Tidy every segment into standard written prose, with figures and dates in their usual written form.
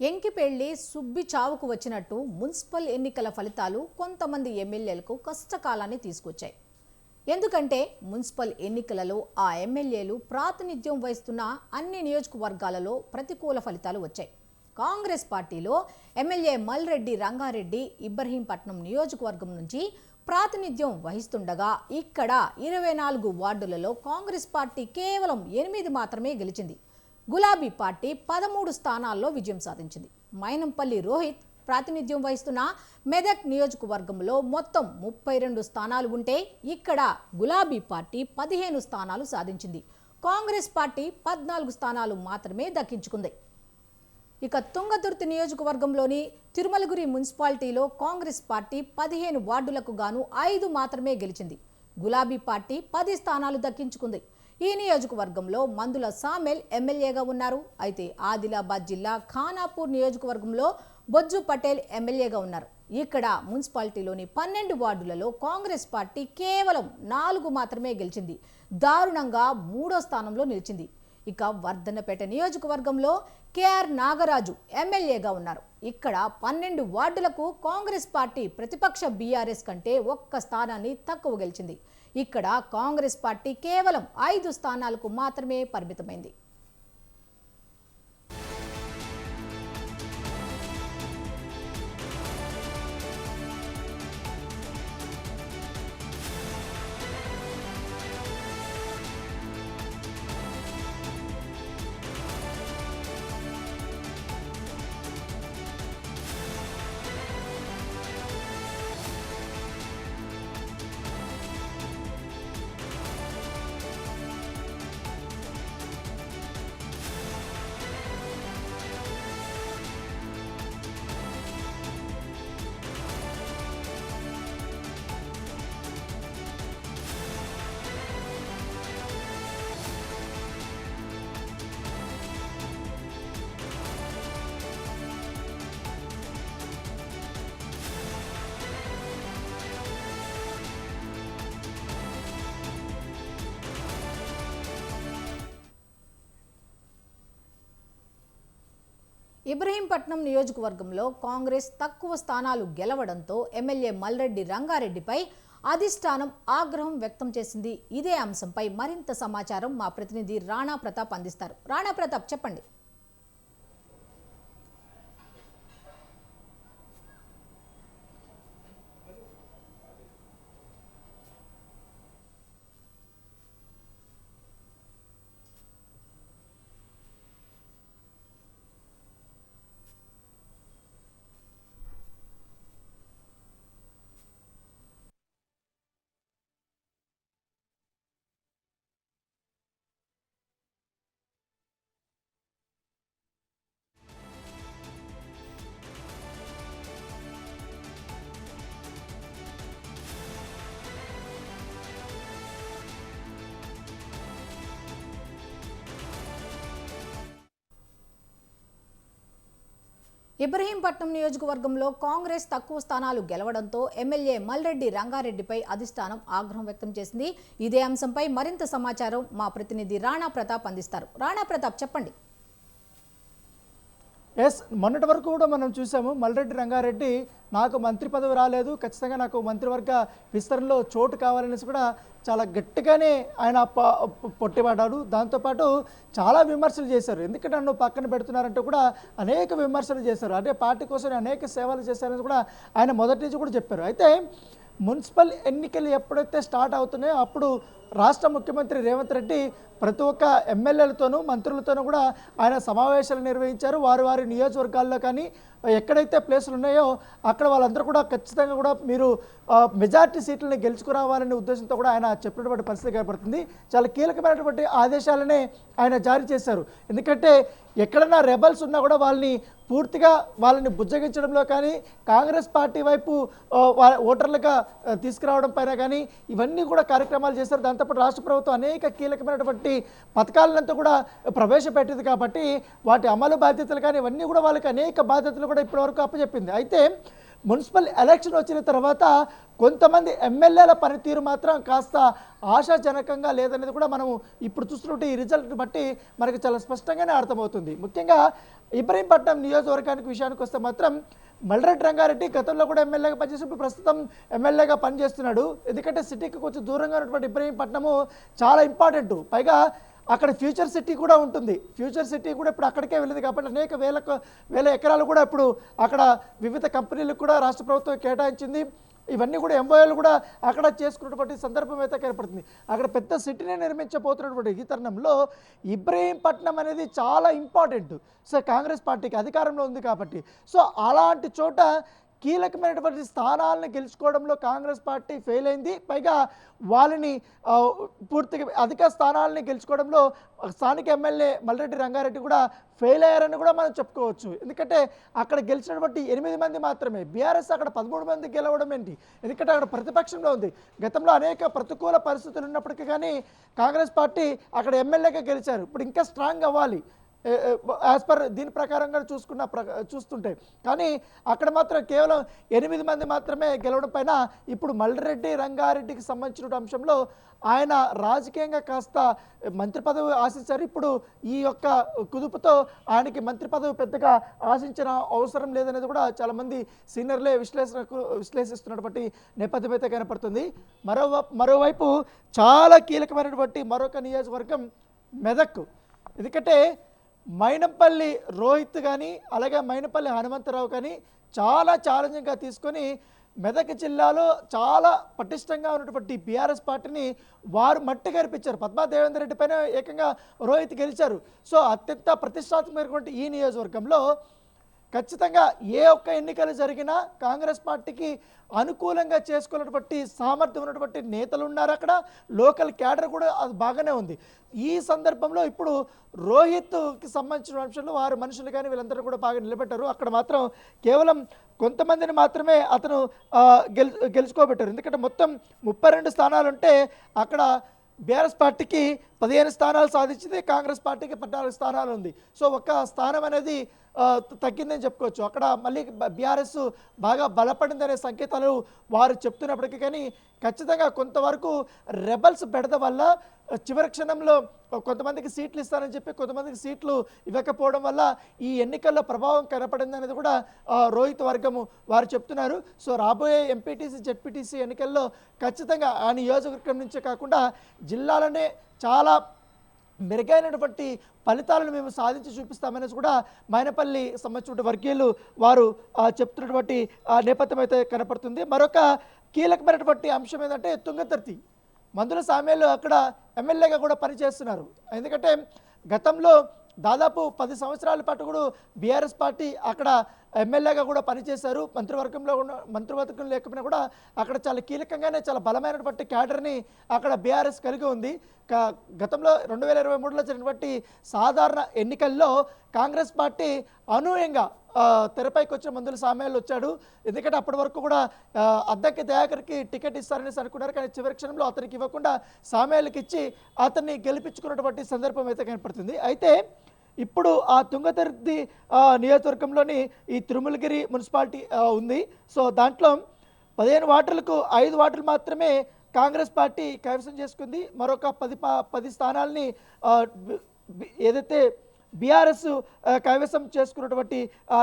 ఎంకిపెళ్లి సుబ్బి చావుకు వచ్చినట్టు మున్సిపల్ ఎన్నికల ఫలితాలు కొంతమంది ఎమ్మెల్యేలకు కష్టకాలాన్ని తీసుకొచ్చాయి. ఎందుకంటే మున్సిపల్ ఎన్నికలలో ఆ ఎమ్మెల్యేలు ప్రాతినిధ్యం వహిస్తున్న అన్ని నియోజకవర్గాలలో ప్రతికూల ఫలితాలు వచ్చాయి. కాంగ్రెస్ పార్టీలో ఎమ్మెల్యే మల్రెడ్డి రంగారెడ్డి ఇబ్రహీంపట్నం నియోజకవర్గం నుంచి ప్రాతినిధ్యం వహిస్తుండగా ఇక్కడ 24 వార్డులలో కాంగ్రెస్ పార్టీ కేవలం 8 మాత్రమే గెలిచింది. గులాబీ పార్టీ 13 స్థానాల్లో విజయం సాధించింది. మైనంపల్లి రోహిత్ ప్రాతినిధ్యం వహిస్తున్న మెదక్ నియోజకవర్గంలో మొత్తం 32 స్థానాలు ఉంటే ఇక్కడ గులాబీ పార్టీ 15 స్థానాలు సాధించింది. కాంగ్రెస్ పార్టీ 14 స్థానాలు మాత్రమే దక్కించుకుంది. ఇక తుంగతుర్తి నియోజకవర్గంలోని తిరుమలగిరి మున్సిపాలిటీలో కాంగ్రెస్ పార్టీ 15 వార్డులకు గాను 5 మాత్రమే గెలిచింది. గులాబీ పార్టీ 10 స్థానాలు దక్కించుకుంది. ఈ నియోజకవర్గంలో మందుల సామెల్ ఎమ్మెల్యేగా ఉన్నారు. అయితే ఆదిలాబాద్ జిల్లా ఖానాపూర్ నియోజకవర్గంలో బొజ్జు పటేల్ ఎమ్మెల్యేగా ఉన్నారు. ఇక్కడ మున్సిపాలిటీలోని 12 వార్డులలో కాంగ్రెస్ పార్టీ కేవలం 4 మాత్రమే గెలిచింది. దారుణంగా 3వ స్థానంలో నిలిచింది. ఇక వర్ధన్నపేట నియోజకవర్గంలో కేఆర్ నాగరాజు ఎమ్మెల్యేగా ఉన్నారు. ఇక్కడ 12 వార్డులకు కాంగ్రెస్ పార్టీ ప్రతిపక్ష బీఆర్ఎస్ కంటే 1 స్థానాన్ని తక్కువ గెలిచింది. ఇక్కడ కాంగ్రెస్ పార్టీ కేవలం 5 స్థానాలకు మాత్రమే పరిమితమైంది. ఇబ్రహీంపట్నం నియోజకవర్గంలో కాంగ్రెస్ తక్కువ స్థానాలు గెలవడంతో ఎమ్మెల్యే మల్రెడ్డి రంగారెడ్డిపై అధిష్టానం ఆగ్రహం వ్యక్తం చేసింది. ఇదే అంశంపై మరింత సమాచారం మా ప్రతినిధి రాణా ప్రతాప్ అందిస్తారు. రాణా ప్రతాప్, చెప్పండి. ఇబ్రహీంపట్నం నియోజకవర్గంలో కాంగ్రెస్ తక్కువ స్థానాలు గెలవడంతో ఎమ్మెల్యే మల్రెడ్డి రంగారెడ్డిపై అధిష్టానం ఆగ్రహం వ్యక్తం చేసింది. ఇదే అంశంపై మరింత సమాచారం మా ప్రతినిధి రాణా ప్రతాప్ అందిస్తారు. రాణా ప్రతాప్, చెప్పండి. మొన్నటి వరకు కూడా మనం చూసాము, మల్రెడ్డి రంగారెడ్డి నాకు మంత్రి పదవి రాలేదు, ఖచ్చితంగా నాకు మంత్రివర్గ విస్తరణలో చోటు కావాలనేసి కూడా చాలా గట్టిగానే ఆయన పొట్టిపడ్డాడు. దాంతోపాటు చాలా విమర్శలు చేశారు. ఎందుకంటే నన్ను పక్కన పెడుతున్నారంటే కూడా అనేక విమర్శలు చేశారు. అంటే పార్టీ కోసం అనేక సేవలు చేశారని కూడా ఆయన మొదటి నుంచి కూడా చెప్పారు. అయితే మున్సిపల్ ఎన్నికలు ఎప్పుడైతే స్టార్ట్ అవుతున్నాయో అప్పుడు రాష్ట్ర ముఖ్యమంత్రి రేవంత్ రెడ్డి ప్రతి ఒక్క ఎమ్మెల్యేలతోనూ మంత్రులతోనూ కూడా ఆయన సమావేశాలు నిర్వహించారు. వారి నియోజకవర్గాల్లో కానీ ఎక్కడైతే ప్లేసులు ఉన్నాయో అక్కడ వాళ్ళందరూ కూడా ఖచ్చితంగా కూడా మీరు మెజార్టీ సీట్లని గెలుచుకురావాలనే ఉద్దేశంతో కూడా ఆయన చెప్పినటువంటి పరిస్థితి కనబడుతుంది. చాలా కీలకమైనటువంటి ఆదేశాలనే ఆయన జారీ చేశారు. ఎందుకంటే ఎక్కడన్నా రెబల్స్ ఉన్నా కూడా వాళ్ళని బుజ్జగించడంలో కానీ కాంగ్రెస్ పార్టీ వైపు ఓటర్లుగా తీసుకురావడం పైన కానీ ఇవన్నీ కూడా కార్యక్రమాలు చేశారు. దాంతోపాటు రాష్ట్ర ప్రభుత్వం అనేక కీలకమైనటువంటి పథకాలంతా కూడా ప్రవేశపెట్టింది కాబట్టి వాటి అమలు బాధ్యతలు కానీ ఇవన్నీ కూడా వాళ్ళకి అనేక బాధ్యతలు కూడా ఇప్పటివరకు అప్పచెప్పింది. అయితే మున్సిపల్ ఎలక్షన్ వచ్చిన తర్వాత కొంతమంది ఎమ్మెల్యేల పనితీరు మాత్రం కాస్త ఆశాజనకంగా లేదనేది కూడా మనం ఇప్పుడు చూస్తున్నట్టు ఈ రిజల్ట్ బట్టి మనకి చాలా స్పష్టంగానే అర్థమవుతుంది. ముఖ్యంగా ఇబ్రహీంపట్నం నియోజకవర్గానికి విషయానికి వస్తే మాత్రం మల్రెడ్డి రంగారెడ్డి గతంలో కూడా ఎమ్మెల్యేగా పనిచేసినప్పుడు ప్రస్తుతం ఎమ్మెల్యేగా పనిచేస్తున్నాడు. ఎందుకంటే సిటీకి కొంచెం దూరంగా ఉన్నటువంటి ఇబ్రహీంపట్నము చాలా ఇంపార్టెంట్. పైగా అక్కడ ఫ్యూచర్ సిటీ కూడా ఉంటుంది. ఫ్యూచర్ సిటీ కూడా ఇప్పుడు అక్కడికే వెళ్ళింది కాబట్టి అనేక వేల ఎకరాలు కూడా ఇప్పుడు అక్కడ వివిధ కంపెనీలకు కూడా రాష్ట్ర ప్రభుత్వం కేటాయించింది. ఇవన్నీ కూడా ఎంఓఏలు కూడా అక్కడ చేసుకున్నటువంటి సందర్భం అయితే కనపడుతుంది. అక్కడ పెద్ద సిటీని నిర్మించబోతున్నటువంటి ఈ తరుణంలో ఇబ్రహీంపట్నం అనేది చాలా ఇంపార్టెంట్. సో కాంగ్రెస్ పార్టీకి అధికారంలో ఉంది కాబట్టి సో అలాంటి చోట కీలకమైనటువంటి స్థానాలను గెలుచుకోవడంలో కాంగ్రెస్ పార్టీ ఫెయిల్ అయింది. పైగా వాళ్ళని పూర్తిగా అధిక స్థానాలని గెలుచుకోవడంలో స్థానిక ఎమ్మెల్యే మల్రెడ్డి రంగారెడ్డి కూడా ఫెయిల్ అయ్యారని కూడా మనం చెప్పుకోవచ్చు. ఎందుకంటే అక్కడ గెలిచినటువంటి 8 మంది మాత్రమే, బీఆర్ఎస్ అక్కడ 13 మంది గెలవడం ఏంటి? ఎందుకంటే అక్కడ ప్రతిపక్షంలో ఉంది. గతంలో అనేక ప్రతికూల పరిస్థితులు ఉన్నప్పటికీ కానీ కాంగ్రెస్ పార్టీ అక్కడ ఎమ్మెల్యేగా గెలిచారు. ఇప్పుడు ఇంకా స్ట్రాంగ్ అవ్వాలి యాజ్ పర్ దీని ప్రకారంగా చూస్తుంటే. కానీ అక్కడ మాత్రం కేవలం 8 మంది మాత్రమే గెలవడం పైన ఇప్పుడు మల్రెడ్డి రంగారెడ్డికి సంబంధించిన అంశంలో ఆయన రాజకీయంగా కాస్త మంత్రి పదవి ఆశించారు. ఇప్పుడు ఈ యొక్క కుదుపుతో ఆయనకి మంత్రి పదవి పెద్దగా ఆశించిన అవసరం లేదనేది కూడా చాలామంది సీనియర్లే విశ్లేషిస్తున్నటువంటి నేపథ్యం అయితే కనపడుతుంది. మరోవైపు చాలా కీలకమైనటువంటి మరొక నియోజకవర్గం మెదక్. ఎందుకంటే మైనంపల్లి రోహిత్ కానీ అలాగే మైనంపల్లి హనుమంతరావు కానీ చాలా ఛాలెంజింగ్గా తీసుకొని మెదక్ జిల్లాలో చాలా పటిష్టంగా ఉన్నటువంటి బీఆర్ఎస్ పార్టీని వారు మట్టి కనిపించారు. పద్మా దేవేందర్ రెడ్డి పైన ఏకంగా రోహిత్ గెలిచారు. సో అత్యంత ప్రతిష్టాత్మకమైనటువంటి ఈ నియోజకవర్గంలో ఖచ్చితంగా ఏ ఒక్క ఎన్నికలు జరిగినా కాంగ్రెస్ పార్టీకి అనుకూలంగా చేసుకున్నటువంటి సామర్థ్యం ఉన్నటువంటి నేతలు ఉన్నారు. అక్కడ లోకల్ క్యాడర్ కూడా అది బాగానే ఉంది. ఈ సందర్భంలో ఇప్పుడు రోహిత్కి సంబంధించిన అంశంలో వారు మనుషులు కానీ వీళ్ళందరూ కూడా బాగా నిలబెట్టారు. అక్కడ మాత్రం కేవలం కొంతమందిని మాత్రమే అతను గెలుచుకోబెట్టారు. ఎందుకంటే మొత్తం 32 స్థానాలు ఉంటే అక్కడ బీఆర్ఎస్ పార్టీకి 15 స్థానాలు సాధించింది, కాంగ్రెస్ పార్టీకి 14 స్థానాలు ఉంది. సో ఒక్క స్థానం అనేది తగ్గిందని చెప్పుకోవచ్చు. అక్కడ మళ్ళీ బీఆర్ఎస్ బాగా బలపడిందనే సంకేతాలు వారు చెప్తున్నప్పటికీ కానీ ఖచ్చితంగా కొంతవరకు రెబల్స్ బెడద వల్ల చివరి క్షణంలో కొంతమందికి సీట్లు ఇస్తారని చెప్పి కొంతమందికి సీట్లు ఇవ్వకపోవడం వల్ల ఈ ఎన్నికల్లో ప్రభావం కనపడింది అనేది కూడా రోహిత్ వర్గము వారు చెప్తున్నారు. సో రాబోయే ఎంపీటీసీ జెడ్పీటీసీ ఎన్నికల్లో ఖచ్చితంగా ఆ నియోజకవర్గం నుంచే కాకుండా జిల్లాలోనే చాలా మెరుగైనటువంటి ఫలితాలను మేము సాధించి చూపిస్తామనేసి కూడా మైనపల్లి సంబంధించిన వర్గీయులు వారు చెప్తున్నటువంటి నేపథ్యం అయితే కనపడుతుంది. మరొక కీలకమైనటువంటి అంశం ఏంటంటే తుంగతుర్తి మందుల సామ్యాలు అక్కడ ఎమ్మెల్యేగా కూడా పనిచేస్తున్నారు. ఎందుకంటే గతంలో దాదాపు 10 సంవత్సరాల పాటు కూడా బీఆర్ఎస్ పార్టీ అక్కడ ఎమ్మెల్యేగా కూడా పనిచేశారు. మంత్రివర్గం లేకపోయినా కూడా అక్కడ చాలా కీలకంగానే చాలా బలమైనటువంటి క్యాడర్ని అక్కడ బీఆర్ఎస్ కలిగి ఉంది. గతంలో 2023లో జరిగినటువంటి సాధారణ ఎన్నికల్లో కాంగ్రెస్ పార్టీ అనూహ్యంగా తెరపైకి వచ్చిన మందుల సామ్యాలు వచ్చాడు. ఎందుకంటే అప్పటి వరకు కూడా అద్దంకి దయాకర్కి టికెట్ ఇస్తారని అనుకున్నారు. కానీ చివరి క్షణంలో అతనికి ఇవ్వకుండా సామ్యాలకు ఇచ్చి అతన్ని గెలిపించుకున్నటువంటి సందర్భం అయితే కనపడుతుంది. అయితే ఇప్పుడు ఆ తుంగతుర్తి నియోజకవర్గంలోని ఈ తిరుమలగిరి మున్సిపాలిటీ ఉంది. సో దాంట్లో 15 వార్డులకు 5 వార్డులు మాత్రమే కాంగ్రెస్ పార్టీ కైవసం చేసుకుంది. మరొక 10 స్థానాలని ఏదైతే బీఆర్ఎస్ కైవసం చేసుకున్నటువంటి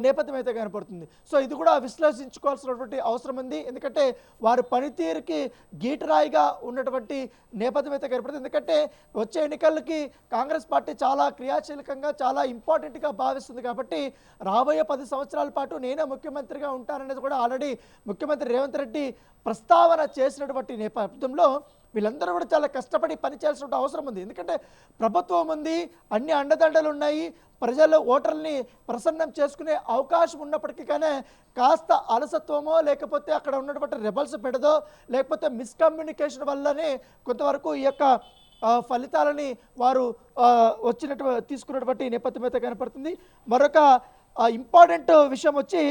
నేపథ్యం అయితే కనపడుతుంది. సో ఇది కూడా విశ్లేషించుకోవాల్సినటువంటి అవసరం ఉంది. ఎందుకంటే వారి పనితీరుకి గీటరాయిగా ఉన్నటువంటి నేపథ్యం అయితే కనపడుతుంది. ఎందుకంటే వచ్చే ఎన్నికలకి కాంగ్రెస్ పార్టీ చాలా క్రియాశీలకంగా చాలా ఇంపార్టెంట్గా భావిస్తుంది. కాబట్టి రాబోయే 10 సంవత్సరాల పాటు నేనే ముఖ్యమంత్రిగా ఉంటాననేది కూడా ఆల్రెడీ ముఖ్యమంత్రి రేవంత్ రెడ్డి ప్రస్తావన చేసినటువంటి నేపథ్యంలో వీళ్ళందరూ కూడా చాలా కష్టపడి పనిచేయాల్సిన అవసరం ఉంది. ఎందుకంటే ప్రభుత్వం ఉంది, అన్ని అండదండలు ఉన్నాయి, ప్రజలు ఓటర్లని ప్రసన్నం చేసుకునే అవకాశం ఉన్నప్పటికీ కానీ కాస్త అలసత్వమో లేకపోతే అక్కడ ఉన్నటువంటి రెబల్స్ పెడదో లేకపోతే మిస్కమ్యూనికేషన్ వల్లనే కొంతవరకు ఈ యొక్క ఫలితాలని వారు తీసుకున్నటువంటి నేపథ్యం అయితే కనపడుతుంది. మరొక ఇంపార్టెంట్ విషయం వచ్చి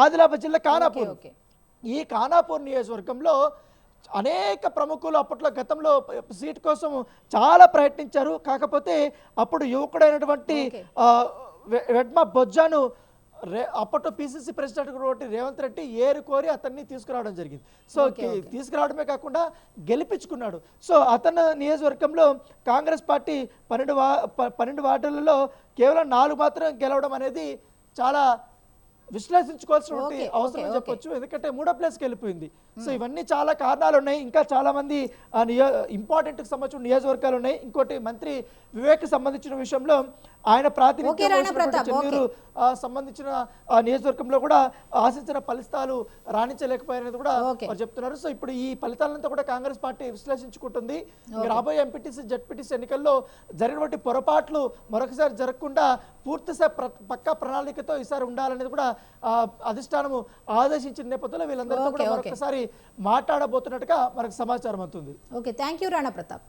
ఆదిలాబాద్ జిల్లా ఖానాపూర్. ఈ ఖానాపూర్ నియోజకవర్గంలో అనేక ప్రముఖులు అప్పట్లో గతంలో సీట్ కోసం చాలా ప్రయత్నించారు. కాకపోతే అప్పుడు యువకుడైనటువంటి వెడ్మ బొజ్జాను అప్పట్లో పిసిసి ప్రెసిడెంట్ కూడా రేవంత్ రెడ్డి ఏరు కోరి అతన్ని తీసుకురావడం జరిగింది. సో తీసుకురావడమే కాకుండా గెలిపించుకున్నాడు. సో అతను నియోజకవర్గంలో కాంగ్రెస్ పార్టీ 12 వార్డులలో కేవలం 4 మాత్రం గెలవడం అనేది చాలా విశ్లేషించుకోవాల్సినటువంటి అవసరం అని చెప్పొచ్చు. ఎందుకంటే 3వ ప్లేస్కి వెళ్ళిపోయింది. సో ఇవన్నీ చాలా కారణాలు ఉన్నాయి. ఇంకా చాలా మంది ఇంపార్టెంట్కి సంబంధించిన నియోజకవర్గాలు ఉన్నాయి. ఇంకోటి మంత్రి వివేక్ సంబంధించిన విషయంలో ఆయన ప్రాతినిధ్యం చెన్నూరు సంబంధించిన నియోజకవర్గంలో కూడా ఆశించిన ఫలితాలు రాణించలేకపోయారనేది కూడా వారు చెప్తున్నారు. సో ఇప్పుడు ఈ ఫలితాలంతా కూడా కాంగ్రెస్ పార్టీ విశ్లేషించుకుంటుంది. రాబోయే ఎంపీటీసీ జడ్పీటీసీ ఎన్నికల్లో జరిగినటువంటి పొరపాట్లు మరొకసారి జరగకుండా పూర్తిస్థాయి పక్కా ప్రణాళికతో ఈసారి ఉండాలనేది కూడా అధిష్టానము ఆదేశించిన నేపథ్యంలో వీళ్ళందరితో కూడా మరొకసారి మాట్లాడబోతున్నట్టుగా మనకు సమాచారం అవుతుంది. Okay, thank you Rana Pratap.